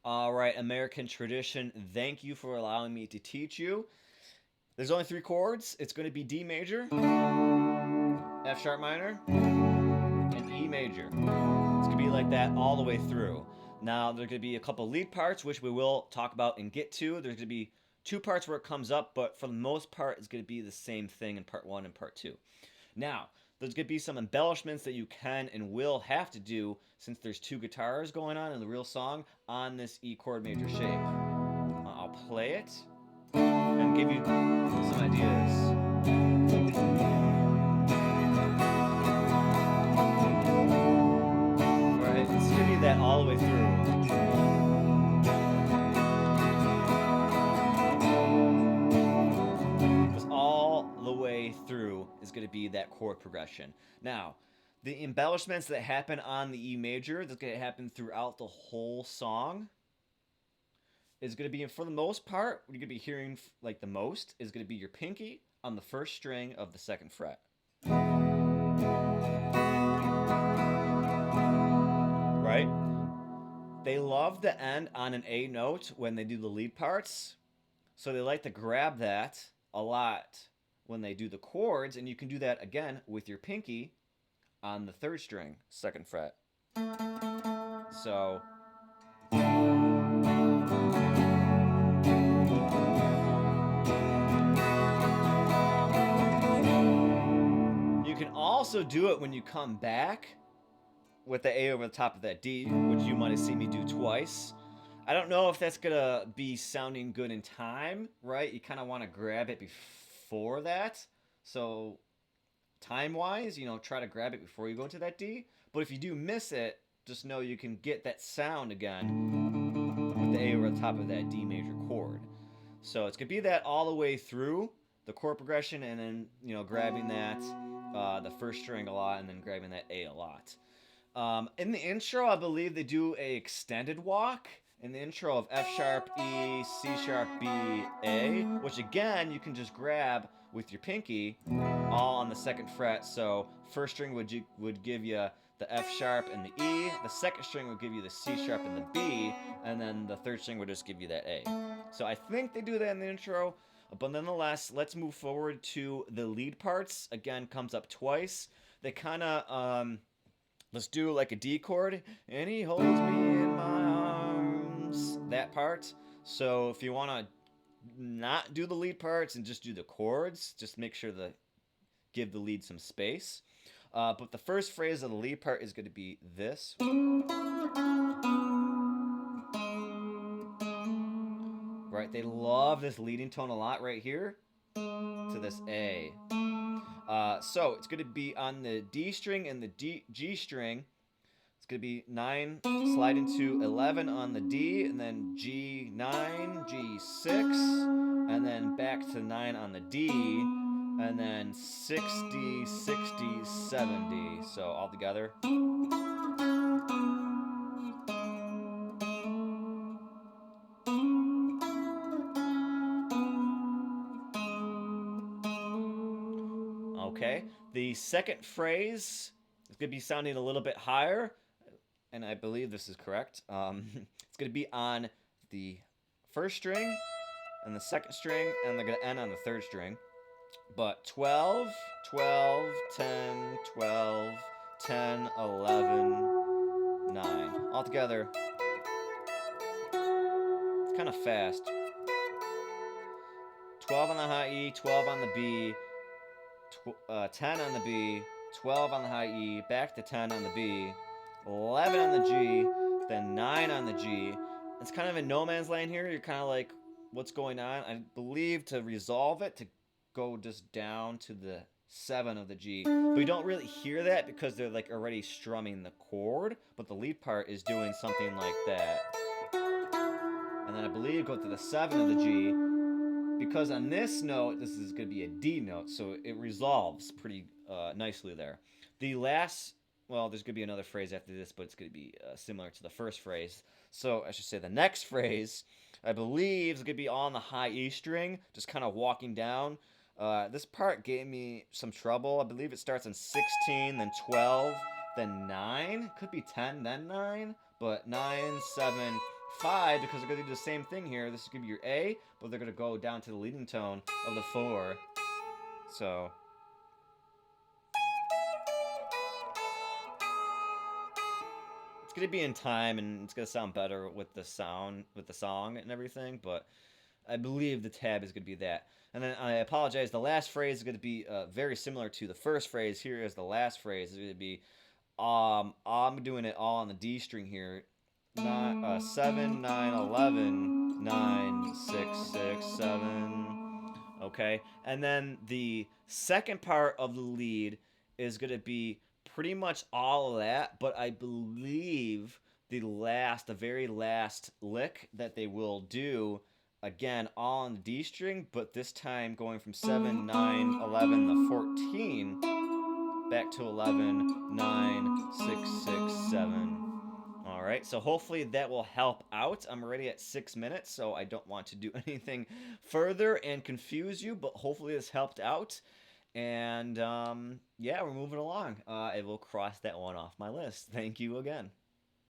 All right, American tradition. Thank you for allowing me to teach you. There's only three chords. It's going to be D major, F sharp minor, and E major. It's going to be like that all the way through. Now, there's going to be a couple lead parts, which we will talk about and get to. There's going to be two parts where it comes up, but for the most part, it's going to be the same thing in part one and part two. Now, there's going to be some embellishments that you can and will have to do since there's two guitars going on in the real song on this E chord major shape. I'll play it and give you some ideas. Alright, it's going to be that all the way through. Because all the way through is going to be that chord progression. Now, the embellishments that happen on the E major, that's going to happen throughout the whole song, is going to be, for the most part, what you're going to be hearing like the most is going to be your pinky on the first string of the second fret. Right? They love to end on an A note when they do the lead parts, so they like to grab that a lot when they do the chords, and you can do that again with your pinky on the third string, second fret. So you can also do it when you come back with the A over the top of that D, which you might have seen me do twice. I don't know if that's gonna be sounding good in time, right? You kind of want to grab it before that. So time-wise, try to grab it before you go into that D. But if you do miss it, just know you can get that sound again with the A over the top of that D major chord. So it's gonna be that all the way through the chord progression, and then grabbing that the first string a lot, and then grabbing that A a lot. In the intro, I believe they do a extended walk in the intro of F sharp, E, C sharp, B, A, which again you can just grab with your pinky all on the second fret. So first string would give you the F sharp and the E, the second string would give you the C sharp and the B, and then the third string would just give you that A. So I think they do that in the intro, but nonetheless, let's move forward to the lead parts. Again, comes up twice. They kind of let's do like a D chord, and he holds me in my arms. That part. So if you want to not do the lead parts and just do the chords, just make sure to give the lead some space. But the first phrase of the lead part is going to be this. Right? They love this leading tone a lot right here to this A. So it's going to be on the D string and the G string. It's going to be 9, slide into 11 on the D, and then G9, G6, and then back to 9 on the D, and then 60, 60, 70. So all together. Okay, the second phrase is going to be sounding a little bit higher, and I believe this is correct. It's going to be on the first string and the second string, and they're going to end on the third string. But 12, 12, 10, 12, 10, 11, 9. All together, it's kind of fast. 12 on the high E, 12 on the B, 10 on the B, 12 on the high E, back to 10 on the B, 11 on the G, then 9 on the G. It's kind of in no man's land here. You're kind of like, what's going on? I believe to resolve it, to go just down to the 7 of the G. But you don't really hear that because they're like already strumming the chord, but the lead part is doing something like that. And then I believe go to the 7 of the G, because on this note, this is going to be a D note, so it resolves pretty nicely there. The last, well, there's going to be another phrase after this, but it's going to be similar to the first phrase. So I should say the next phrase, I believe, is going to be on the high E string, just kind of walking down. This part gave me some trouble. I believe it starts on 16, then 12, then 9. Could be 10, then 9, but 9, 7, 5, because they're going to do the same thing here. This is going to be your A, but they're going to go down to the leading tone of the 4. So it's going to be in time, and it's going to sound better with the sound, with the song and everything, but I believe the tab is going to be that. And then I apologize, the last phrase is going to be very similar to the first phrase. Here is the last phrase. It's going to be, I'm doing it all on the D string here. 7, 9, 11, 9, 6, 6, 7. Okay, and then the second part of the lead is going to be pretty much all of that, but I believe the very last lick that they will do, again, all on the D string, but this time going from 7, 9, 11, the 14, back to 11, 9, 6, 6, 7. All right, so hopefully that will help out. I'm already at 6 minutes, so I don't want to do anything further and confuse you, but hopefully this helped out. And yeah, we're moving along. I will cross that one off my list. Thank you again.